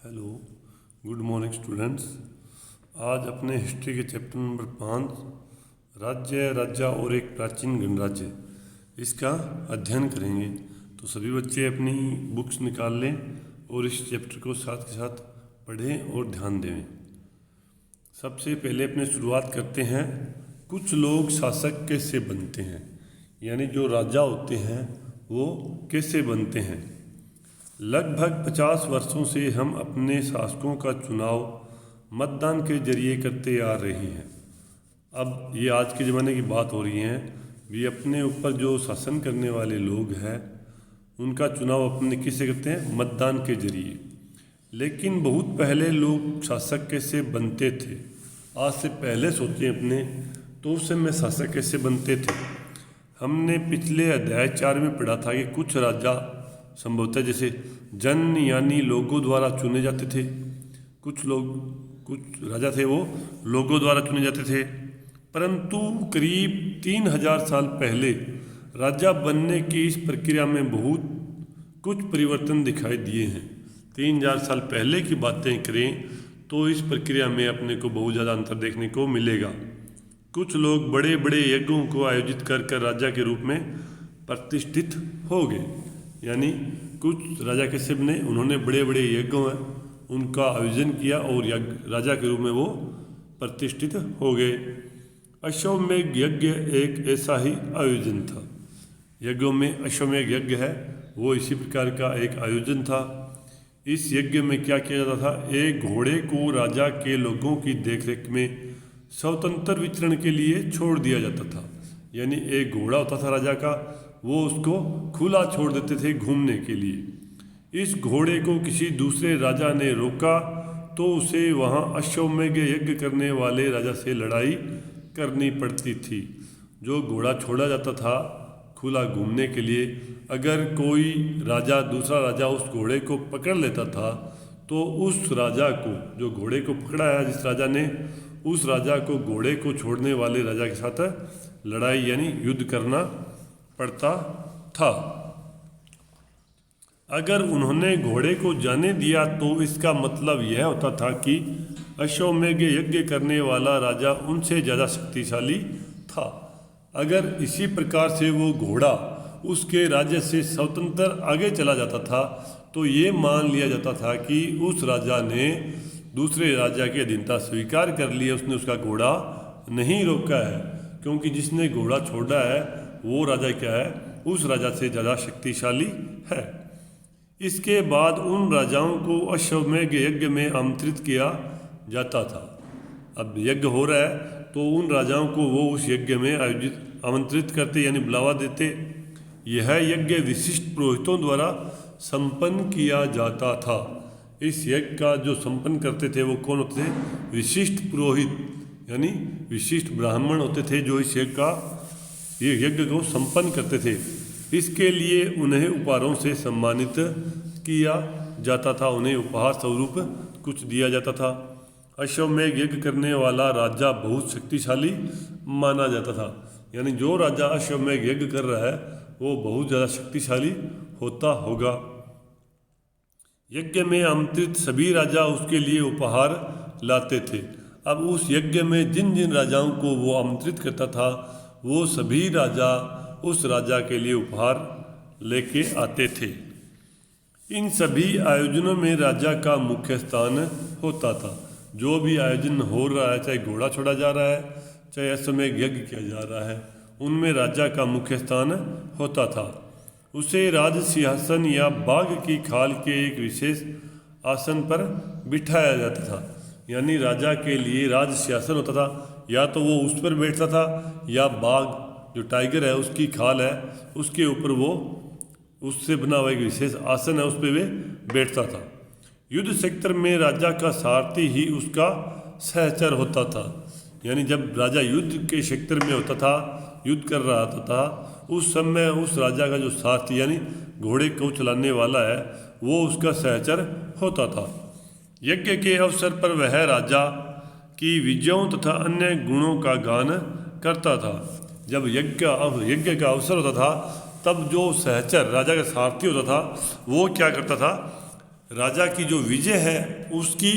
Hello, good morning students. आज अपने history के चैप्टर नंबर 5 राज्य राजा और एक प्राचीन गणराज्य इसका अध्ययन करेंगे। तो सभी बच्चे अपनी बुक्स निकाल लें और इस चैप्टर को साथ के साथ पढ़ें और ध्यान दें। सबसे पहले अपने शुरुआत करते हैं, कुछ लोग शासक कैसे बनते हैं, यानी जो राजा होते हैं वो कैसे बनते हैं। लगभग 50 वर्षों से हम अपने शासकों का चुनाव मतदान के जरिए करते आ रहे हैं। अब ये आज के ज़माने की बात हो रही है, ये अपने ऊपर जो शासन करने वाले लोग हैं उनका चुनाव अपने किससे करते हैं, मतदान के जरिए। लेकिन बहुत पहले लोग शासक कैसे बनते थे, आज से पहले सोचें अपने, तो उस समय शासक कैसे बनते थे। हमने पिछले अध्याय 4 में पढ़ा था कि कुछ राजा संभवतः जैसे जन यानी लोगों द्वारा चुने जाते थे। कुछ राजा थे वो लोगों द्वारा चुने जाते थे, परंतु करीब 3000 साल पहले राजा बनने की इस प्रक्रिया में बहुत कुछ परिवर्तन दिखाई दिए हैं। 3000 साल पहले की बातें करें तो इस प्रक्रिया में अपने को बहुत ज़्यादा अंतर देखने को मिलेगा। कुछ लोग बड़े बड़े यज्ञों को आयोजित कर राजा के रूप में प्रतिष्ठित हो गए, यानी कुछ राजा कैसे बने, उन्होंने बड़े बड़े यज्ञों में उनका आयोजन किया और राजा के रूप में वो प्रतिष्ठित हो गए। अश्वमेध यज्ञ एक ऐसा ही आयोजन था। यज्ञों में अश्वमेध यज्ञ है वो इसी प्रकार का एक आयोजन था। इस यज्ञ में क्या किया जाता था, एक घोड़े को राजा के लोगों की देखरेख में स्वतंत्र विचरण के लिए छोड़ दिया जाता था। यानी एक घोड़ा होता था राजा का, वो उसको खुला छोड़ देते थे घूमने के लिए। इस घोड़े को किसी दूसरे राजा ने रोका तो उसे वहाँ अश्वमेध यज्ञ करने वाले राजा से लड़ाई करनी पड़ती थी। जो घोड़ा छोड़ा जाता था खुला घूमने के लिए, अगर कोई राजा दूसरा राजा उस घोड़े को पकड़ लेता था तो उस राजा को, जो घोड़े को पकड़ा है जिस राजा ने, उस राजा को घोड़े को छोड़ने वाले राजा के साथ लड़ाई यानी युद्ध करना पड़ता था। अगर उन्होंने घोड़े को जाने दिया तो इसका मतलब यह होता था कि अश्वमेध यज्ञ करने वाला राजा उनसे ज़्यादा शक्तिशाली था। अगर इसी प्रकार से वो घोड़ा उसके राज्य से स्वतंत्र आगे चला जाता था तो ये मान लिया जाता था कि उस राजा ने दूसरे राजा की अधीनता स्वीकार कर ली है, उसने उसका घोड़ा नहीं रोका है, क्योंकि जिसने घोड़ा छोड़ा है वो राजा क्या है, उस राजा से ज़्यादा शक्तिशाली है। इसके बाद उन राजाओं को अश्वमेध यज्ञ में आमंत्रित किया जाता था। अब यज्ञ हो रहा है तो उन राजाओं को वो उस यज्ञ में आमंत्रित करते यानी बुलावा देते। यह यज्ञ विशिष्ट पुरोहितों द्वारा संपन्न किया जाता था। इस यज्ञ का जो संपन्न करते थे वो कौन होते थे, विशिष्ट पुरोहित यानी विशिष्ट ब्राह्मण होते थे जो इस ये यज्ञ को संपन्न करते थे। इसके लिए उन्हें उपहारों से सम्मानित किया जाता था, उन्हें उपहार स्वरूप कुछ दिया जाता था। अश्वमेध यज्ञ करने वाला राजा बहुत शक्तिशाली माना जाता था, यानी जो राजा अश्वमेध यज्ञ कर रहा है वो बहुत ज़्यादा शक्तिशाली होता होगा। यज्ञ में आमंत्रित सभी राजा उसके लिए उपहार लाते थे। अब उस यज्ञ में जिन जिन राजाओं को वो आमंत्रित करता था वो सभी राजा उस राजा के लिए उपहार लेके आते थे। इन सभी आयोजनों में राजा का मुख्य स्थान होता था। जो भी आयोजन हो रहा है, चाहे घोड़ा छोड़ा जा रहा है, चाहे अश्वमेध यज्ञ किया जा रहा है, उनमें राजा का मुख्य स्थान होता था। उसे राज सिंहासन या बाघ की खाल के एक विशेष आसन पर बिठाया जाता था। यानी राजा के लिए राज सिंहासन होता था, या तो वो उस पर बैठता था या बाघ जो टाइगर है उसकी खाल है उसके ऊपर वो उससे बना हुआ एक विशेष आसन है उस पर वे बैठता था। युद्ध क्षेत्र में राजा का सारथी ही उसका सहचर होता था। यानी जब राजा युद्ध के क्षेत्र में होता था, युद्ध कर रहा था, उस समय उस राजा का जो सारथी यानी घोड़े को चलाने वाला है वो उसका सहचर होता था। यज्ञ के अवसर पर वह राजा की विजयों तथा अन्य गुणों का गान करता था। जब यज्ञ का अवसर होता था तब जो सहचर राजा का सारथी होता था वो क्या करता था, राजा की जो विजय है उसकी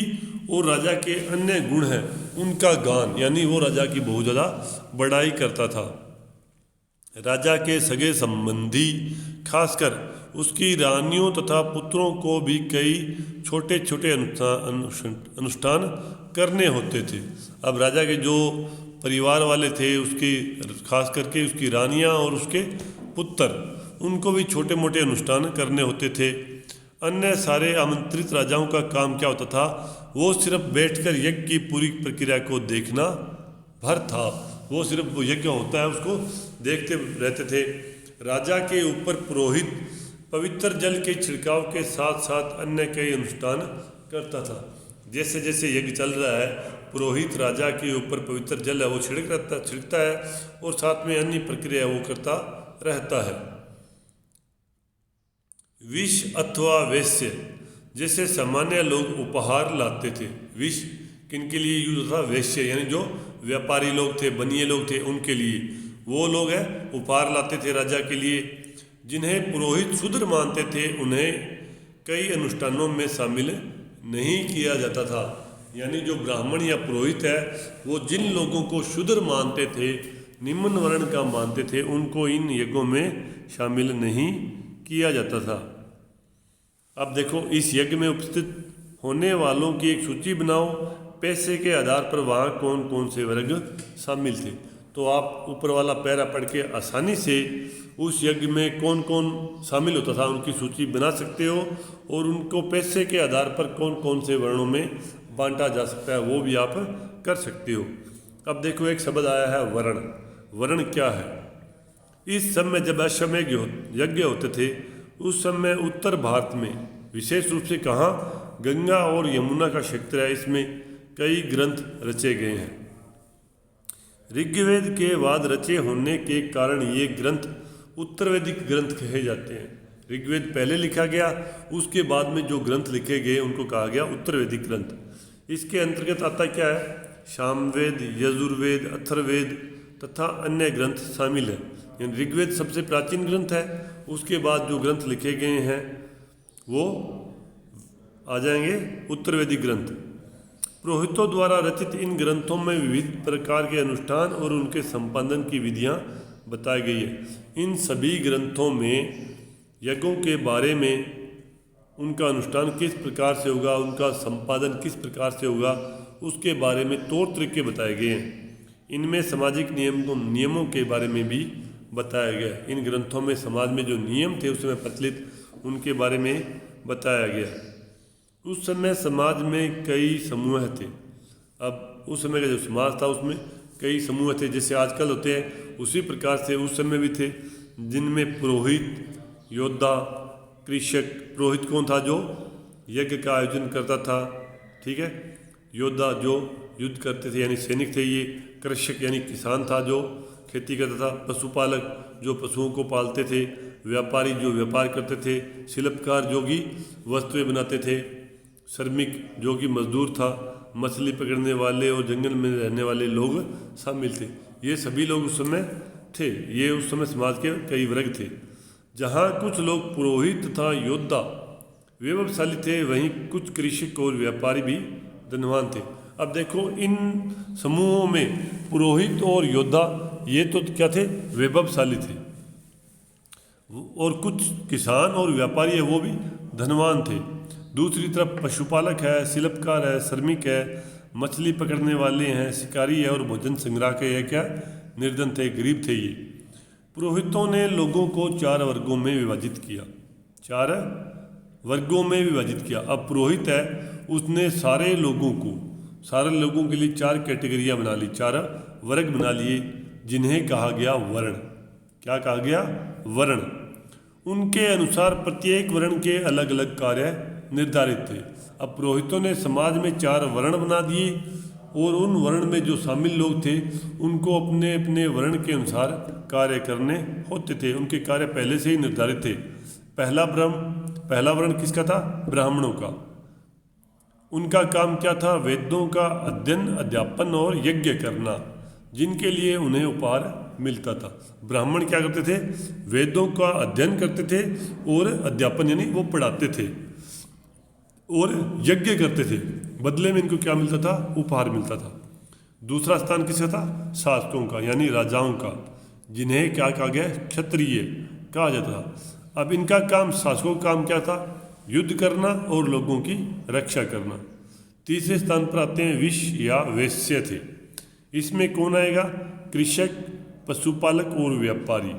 और राजा के अन्य गुण हैं उनका गान, यानी वो राजा की बहुत ज़्यादा बड़ाई करता था। राजा के सगे संबंधी खासकर उसकी रानियों तथा पुत्रों को भी कई छोटे छोटे अनुष्ठान करने होते थे। अब राजा के जो परिवार वाले थे, उसकी खास करके उसकी रानियां और उसके पुत्र, उनको भी छोटे मोटे अनुष्ठान करने होते थे। अन्य सारे आमंत्रित राजाओं का काम क्या होता था, वो सिर्फ बैठकर यज्ञ की पूरी प्रक्रिया को देखना भर था। वो सिर्फ वो यज्ञ होता है उसको देखते रहते थे। राजा के ऊपर पुरोहित पवित्र जल के छिड़काव के साथ साथ अन्य कई अनुष्ठान करता था। जैसे जैसे यज्ञ चल रहा है, पुरोहित राजा के ऊपर पवित्र जल है वो छिड़कता है और साथ में अन्य प्रक्रिया वो करता रहता है। विष अथवा वैश्य, जैसे सामान्य लोग उपहार लाते थे। विष किनके लिए यूज होता था, वैश्य यानी जो व्यापारी लोग थे, बनिए लोग थे, उनके लिए वो लोग हैं उपहार लाते थे राजा के लिए। जिन्हें पुरोहित शूद्र मानते थे उन्हें कई अनुष्ठानों में शामिल नहीं किया जाता था। यानी जो ब्राह्मण या पुरोहित है वो जिन लोगों को शूद्र मानते थे, निम्न वर्ण का मानते थे, उनको इन यज्ञों में शामिल नहीं किया जाता था। अब देखो, इस यज्ञ में उपस्थित होने वालों की एक सूची बनाओ। पैसे के आधार पर वहाँ कौन कौन से वर्ग शामिल थे। तो आप ऊपर वाला पैरा पढ़ के आसानी से उस यज्ञ में कौन कौन शामिल होता था उनकी सूची बना सकते हो, और उनको पैसे के आधार पर कौन कौन से वर्णों में बांटा जा सकता है वो भी आप कर सकते हो। अब देखो, एक शब्द आया है वर्ण। वर्ण क्या है? इस समय जब अश्वमेध यज्ञ होते थे उस समय उत्तर भारत में, विशेष रूप से कहाँ, गंगा और यमुना का क्षेत्र है, इसमें कई ग्रंथ रचे गए हैं। ऋग्वेद के बाद रचे होने के कारण ये ग्रंथ उत्तरवैदिक ग्रंथ कहे जाते हैं। ऋग्वेद पहले लिखा गया, उसके बाद में जो ग्रंथ लिखे गए उनको कहा गया उत्तरवैदिक ग्रंथ। इसके अंतर्गत आता क्या है, सामवेद, यजुर्वेद, अथर्ववेद तथा अन्य ग्रंथ शामिल है। यानी ऋग्वेद सबसे प्राचीन ग्रंथ है, उसके बाद जो ग्रंथ लिखे गए हैं वो आ जाएंगे उत्तरवैदिक ग्रंथ। पुरोहितों द्वारा रचित इन ग्रंथों में विविध प्रकार के अनुष्ठान और उनके संपादन की विधियां बताई गई है। इन सभी ग्रंथों में यज्ञों के बारे में, उनका अनुष्ठान किस प्रकार से होगा, उनका संपादन किस प्रकार से होगा, उसके बारे में तौर तरीके बताए गए हैं। इनमें सामाजिक नियमों के बारे में भी बताया गया। इन ग्रंथों में समाज में जो नियम थे उस समय प्रचलित, उनके बारे में बताया गया। उस समय समाज में कई समूह थे। अब उस समय का जो समाज था उसमें कई समूह थे, जैसे आजकल होते हैं उसी प्रकार से उस समय भी थे, जिनमें पुरोहित, योद्धा, कृषक। पुरोहित कौन था? जो यज्ञ का आयोजन करता था, ठीक है। योद्धा जो युद्ध करते थे यानी सैनिक थे ये। कृषक यानी किसान था जो खेती करता था। पशुपालक जो पशुओं को पालते थे। व्यापारी जो व्यापार करते थे। शिल्पकार जो कि वस्तुएं बनाते थे। श्रमिक जो कि मजदूर था। मछली पकड़ने वाले और जंगल में रहने वाले लोग शामिल थे। ये सभी लोग उस समय थे। ये उस समय समाज के कई वर्ग थे। जहाँ कुछ लोग पुरोहित तथा योद्धा वैभवशाली थे, वहीं कुछ कृषक और व्यापारी भी धनवान थे। अब देखो, इन समूहों में पुरोहित और योद्धा ये तो क्या थे? वैभवशाली थे। और कुछ किसान और व्यापारी है वो भी धनवान थे। दूसरी तरफ पशुपालक है, शिल्पकार है, श्रमिक है, मछली पकड़ने वाले हैं, शिकारी है और भोजन संग्रह के है क्या, निर्धन थे, गरीब थे ये। पुरोहितों ने लोगों को 4 वर्गों में विभाजित किया। 4 वर्गों में विभाजित किया। अब पुरोहित है, उसने सारे लोगों के लिए 4 कैटेगरियाँ बना ली, 4 वर्ग बना लिए, जिन्हें कहा गया वर्ण। क्या कहा गया? वर्ण। उनके अनुसार प्रत्येक वर्ण के अलग अलग कार्य निर्धारित थे। अब पुरोहितों ने समाज में 4 वर्ण बना दिए और उन वर्ण में जो शामिल लोग थे उनको अपने अपने वर्ण के अनुसार कार्य करने होते थे। उनके कार्य पहले से ही निर्धारित थे। पहला वर्ण किसका था? ब्राह्मणों का। उनका काम क्या था? वेदों का अध्ययन, अध्यापन और यज्ञ करना, जिनके लिए उन्हें उपहार मिलता था। ब्राह्मण क्या करते थे? वेदों का अध्ययन करते थे और अध्यापन यानी वो पढ़ाते थे। और यज्ञ करते थे। बदले में इनको क्या मिलता था? उपहार मिलता था। दूसरा स्थान किसका था? शासकों का, यानी राजाओं का, जिन्हें क्या कहा गया? क्षत्रिय कहा जाता था। अब इनका काम, शासकों का काम क्या था? युद्ध करना और लोगों की रक्षा करना। तीसरे स्थान पर आते हैं विष या वैश्य थे। इसमें कौन आएगा? कृषक, पशुपालक और व्यापारी।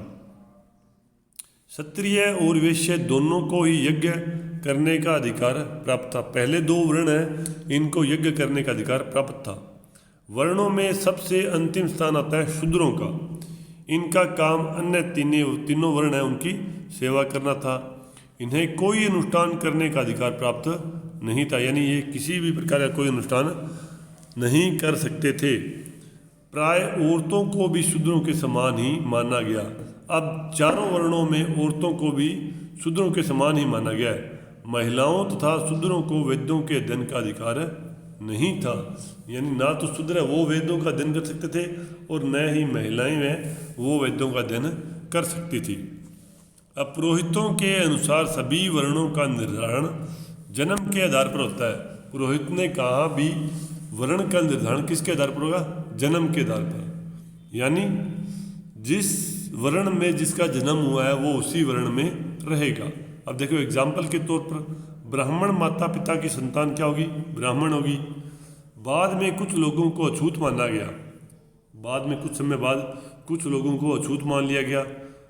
क्षत्रिय और वैश्य दोनों को ही यज्ञ करने का अधिकार प्राप्त था। पहले दो वर्ण हैं, इनको यज्ञ करने का अधिकार प्राप्त था। वर्णों में सबसे अंतिम स्थान आता है शूद्रों का। इनका काम अन्य तीनों वर्ण हैं उनकी सेवा करना था। इन्हें कोई अनुष्ठान करने का अधिकार प्राप्त नहीं था, यानी ये किसी भी प्रकार का कोई अनुष्ठान नहीं कर सकते थे। प्राय औरतों को भी शूद्रों के समान ही माना गया। अब चारों वर्णों में औरतों को भी शूद्रों के समान ही माना गया है। महिलाओं तथा शूद्रों को वेदों के अध्ययन का अधिकार नहीं था, यानी ना तो शूद्र वो वेदों का अध्ययन कर सकते थे और न ही महिलाएं में वो वेदों का अध्ययन कर सकती थी। अब पुरोहितों के अनुसार सभी वर्णों का निर्धारण जन्म के आधार पर होता है। पुरोहित ने कहा भी वर्ण का निर्धारण किसके आधार पर होगा? जन्म के आधार पर, यानी जिस वर्ण में जिसका जन्म हुआ है वो उसी वर्ण में रहेगा। अब देखो एग्जाम्पल के तौर पर ब्राह्मण माता पिता की संतान क्या होगी? ब्राह्मण होगी। बाद में कुछ लोगों को अछूत माना गया, बाद में कुछ समय बाद कुछ लोगों को अछूत मान लिया गया।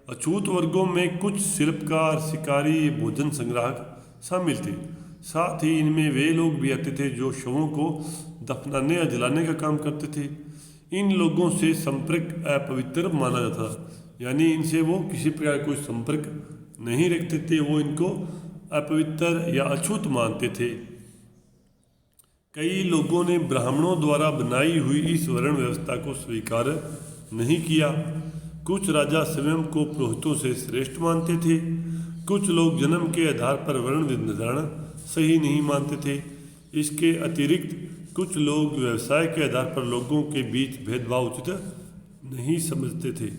अछूत वर्गों में कुछ शिल्पकार, शिकारी, भोजन संग्राहक शामिल थे। साथ ही इनमें वे लोग भी आते थे जो शवों को दफनाने या जलाने का काम करते थे। इन लोगों से संपर्क अपवित्र माना जाता था, यानी इनसे वो किसी प्रकार कोई संपर्क नहीं रखते थे, वो इनको अपवित्र या अछूत मानते थे। कई लोगों ने ब्राह्मणों द्वारा बनाई हुई इस वर्ण व्यवस्था को स्वीकार नहीं किया। कुछ राजा स्वयं को पुरोहितों से श्रेष्ठ मानते थे। कुछ लोग जन्म के आधार पर वर्ण निर्धारण सही नहीं मानते थे। इसके अतिरिक्त कुछ लोग व्यवसाय के आधार पर लोगों के बीच भेदभाव उचित नहीं समझते थे,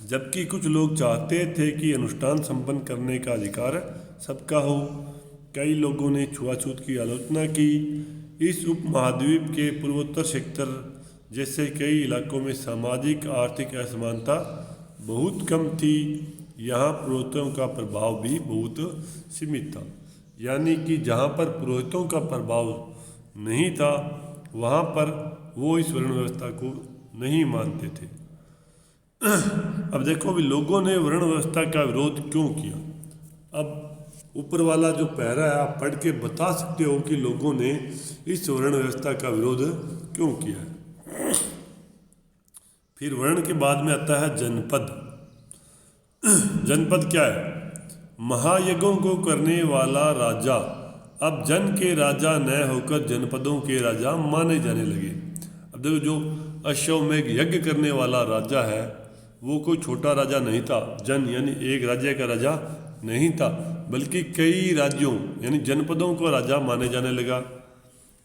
जबकि कुछ लोग चाहते थे कि अनुष्ठान संपन्न करने का अधिकार सबका हो। कई लोगों ने छुआछूत की आलोचना की। इस उपमहाद्वीप के पूर्वोत्तर क्षेत्र जैसे कई इलाकों में सामाजिक आर्थिक असमानता बहुत कम थी। यहाँ पुरोहितों का प्रभाव भी बहुत सीमित था, यानी कि जहाँ पर पुरोहितों का प्रभाव नहीं था वहाँ पर वो इस वर्ण व्यवस्था को नहीं मानते थे। अब देखो अभी लोगों ने वर्ण व्यवस्था का विरोध क्यों किया। अब ऊपर वाला जो पैरा है आप पढ़ के बता सकते हो कि लोगों ने इस वर्ण व्यवस्था का विरोध क्यों किया है। फिर वर्ण के बाद में आता है जनपद। जनपद क्या है? महायज्ञों को करने वाला राजा। अब जन के राजा न होकर जनपदों के राजा माने जाने लगे। अब देखो जो अश्वमेध यज्ञ करने वाला राजा है वो कोई छोटा राजा नहीं था। जन यानी एक राज्य का राजा नहीं था, बल्कि कई राज्यों यानी जनपदों को राजा माने जाने लगा।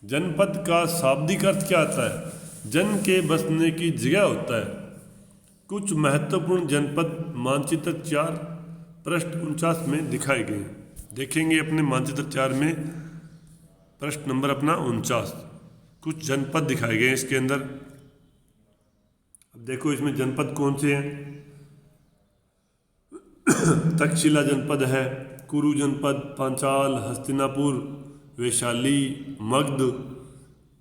जनपद का शाब्दिक अर्थ क्या आता है? जन के बसने की जगह होता है। कुछ महत्वपूर्ण जनपद मानचित्र 4 पृष्ठ 49 में दिखाए गए हैं। देखेंगे अपने मानचित्र 4 में पृष्ठ नंबर अपना 49। कुछ जनपद दिखाए गए हैं इसके अंदर। अब देखो इसमें जनपद कौन से हैं? तक्षशिला जनपद है, कुरु जनपद, पांचाल, हस्तिनापुर, वैशाली, मगध,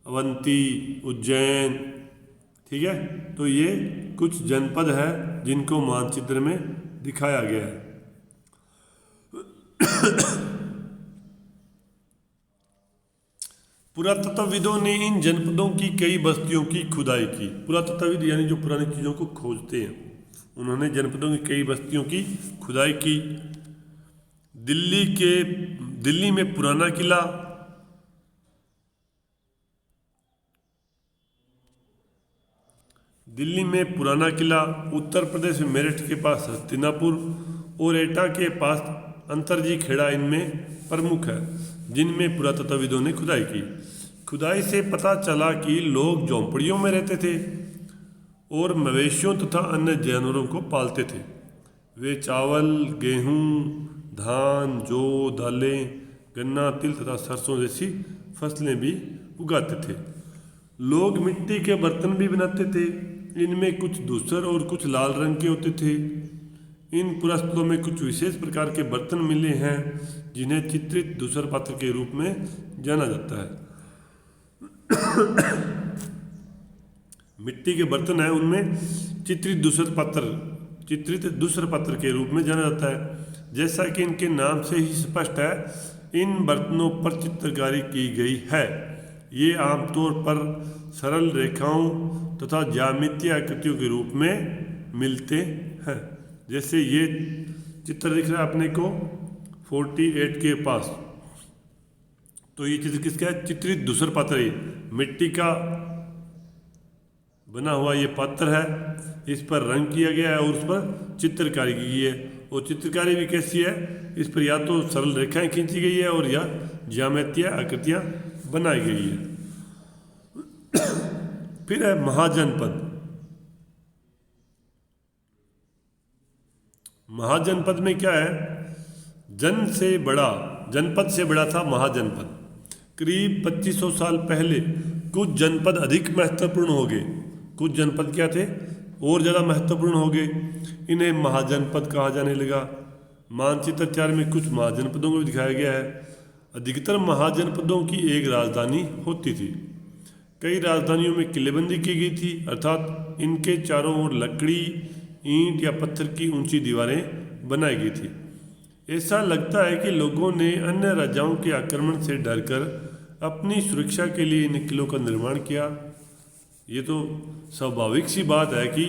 अवंती, उज्जैन। ठीक है, तो ये कुछ जनपद है जिनको मानचित्र में दिखाया गया है। पुरातत्वविदों ने इन जनपदों की कई बस्तियों की खुदाई की। पुरातत्वविद यानी जो पुरानी चीज़ों को खोजते हैं, उन्होंने जनपदों की कई बस्तियों की खुदाई की। दिल्ली में पुराना किला, उत्तर प्रदेश में मेरठ के पास हस्तिनापुर और एटा के पास अंतरजी खेड़ा इनमें प्रमुख है, जिनमें पुरातत्वविदों ने खुदाई की। खुदाई से पता चला कि लोग झोंपड़ियों में रहते थे और मवेशियों तथा अन्य जानवरों को पालते थे। वे चावल, गेहूँ, धान, जौ, दालें, गन्ना, तिल तथा सरसों जैसी फसलें भी उगाते थे। लोग मिट्टी के बर्तन भी बनाते थे। इनमें कुछ धूसर और कुछ लाल रंग के होते थे। इन पुरास्थलों में कुछ विशेष प्रकार के बर्तन मिले हैं जिन्हें चित्रित धूसर पात्र के रूप में जाना जाता है। मिट्टी के बर्तन हैं, उनमें चित्रित दूसर पात्र के रूप में जाना जाता है। जैसा कि इनके नाम से ही स्पष्ट है, इन बर्तनों पर चित्रकारी की गई है। ये आमतौर पर सरल रेखाओं तथा ज्यामितीय आकृतियों के रूप में मिलते हैं। जैसे ये चित्र दिख रहा है अपने को 48 के पास, तो ये चित्र किसका है? चित्रित धूसर पात्र है। मिट्टी का बना हुआ ये पात्र है, इस पर रंग किया गया है और उस पर चित्रकारी की गई है। और चित्रकारी भी कैसी है? इस पर या तो सरल रेखाएं खींची गई है और या ज्यामितीय आकृतियां बनाई गई है। फिर है महाजनपद। महाजनपद में क्या है? जनपद से बड़ा था महाजनपद। करीब 2500 साल पहले कुछ जनपद अधिक महत्वपूर्ण हो गए। कुछ जनपद क्या थे? और ज़्यादा महत्वपूर्ण हो गए। इन्हें महाजनपद कहा जाने लगा। मानचित्र 4 में कुछ महाजनपदों को भी दिखाया गया है। अधिकतर महाजनपदों की एक राजधानी होती थी। कई राजधानियों में किलेबंदी की गई थी, अर्थात इनके चारों ओर लकड़ी, ईंट या पत्थर की ऊंची दीवारें बनाई गई थी। ऐसा लगता है कि लोगों ने अन्य राजाओं के आक्रमण से डरकर अपनी सुरक्षा के लिए इन किलों का निर्माण किया। ये तो स्वाभाविक सी बात है कि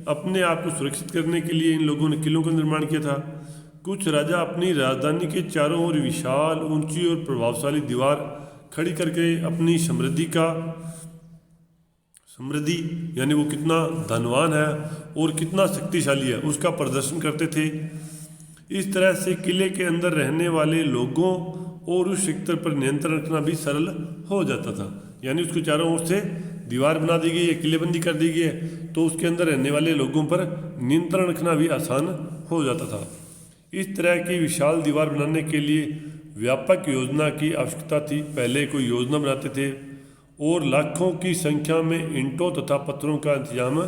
अपने आप को सुरक्षित करने के लिए इन लोगों ने किलों का निर्माण किया था। कुछ राजा अपनी राजधानी के चारों ओर विशाल, ऊंची और प्रभावशाली दीवार खड़ी करके अपनी समृद्धि यानी वो कितना धनवान है और कितना शक्तिशाली है उसका प्रदर्शन करते थे। इस तरह से किले के अंदर रहने वाले लोगों और उस सेक्टर पर नियंत्रण रखना भी सरल हो जाता था। यानी उसको चारों ओर से दीवार बना दी गई है, किलेबंदी कर दी गई है, तो उसके अंदर रहने वाले लोगों पर नियंत्रण रखना भी आसान हो जाता था। इस तरह की विशाल दीवार बनाने के लिए व्यापक योजना की आवश्यकता थी। पहले कोई योजना बनाते थे और लाखों की संख्या में ईंटों तथा पत्थरों का इंतजाम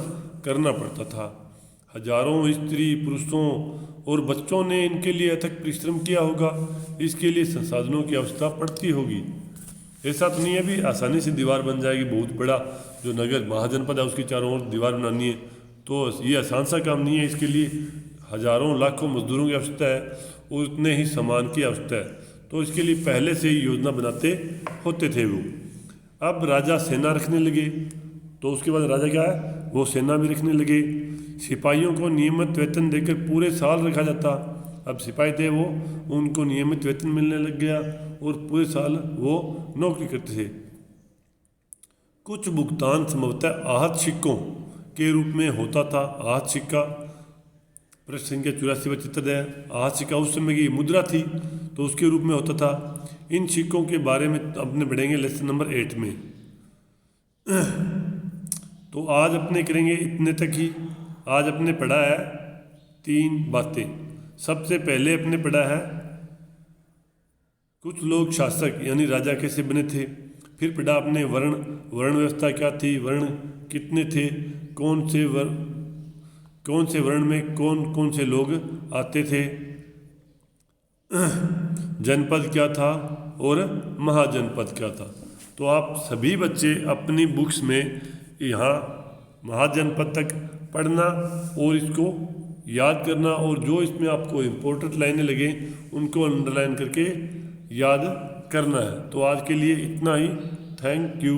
करना पड़ता था। हजारों स्त्री, पुरुषों और बच्चों ने इनके लिए अथक परिश्रम किया होगा। इसके लिए संसाधनों की आवश्यकता पड़ती होगी। ऐसा तो नहीं है भी आसानी से दीवार बन जाएगी। बहुत बड़ा जो नगर महाजनपद है उसकी चारों ओर दीवार बनानी है, तो ये आसान सा काम नहीं है। इसके लिए हजारों लाखों मजदूरों की आवश्यकता है और उतने ही सामान की आवश्यकता है। तो इसके लिए पहले से ही योजना बनाते होते थे वो। अब राजा सेना रखने लगे, तो उसके बाद राजा क्या है, वो सेना भी रखने लगे। सिपाहियों को नियमित वेतन देकर पूरे साल रखा जाता। अब सिपाही थे वो, उनको नियमित वेतन मिलने लग गया और पूरे साल वो नौकरी करते थे। कुछ भुगतान संभवतः आहत सिक्कों के रूप में होता था। आहत सिक्का पृष्ठ संख्या 84 पर चित्र है। आहत सिक्का उस समय की मुद्रा थी, तो उसके रूप में होता था। इन सिक्कों के बारे में अपने बढ़ेंगे लेसन नंबर 8 में। तो आज अपने करेंगे इतने तक ही। आज अपने पढ़ा है 3 बातें। सबसे पहले अपने पढ़ा है कुछ लोग शासक यानी राजा कैसे बने थे। फिर पढ़ा अपने वर्ण व्यवस्था क्या थी, वर्ण कितने थे, कौन से वर्ण में कौन कौन से लोग आते थे, जनपद क्या था और महाजनपद क्या था। तो आप सभी बच्चे अपनी बुक्स में यहाँ महाजनपद तक पढ़ना और इसको याद करना, और जो इसमें आपको इम्पोर्टेंट लाइनें लगे उनको अंडरलाइन करके याद करना है। तो आज के लिए इतना ही। Thank you.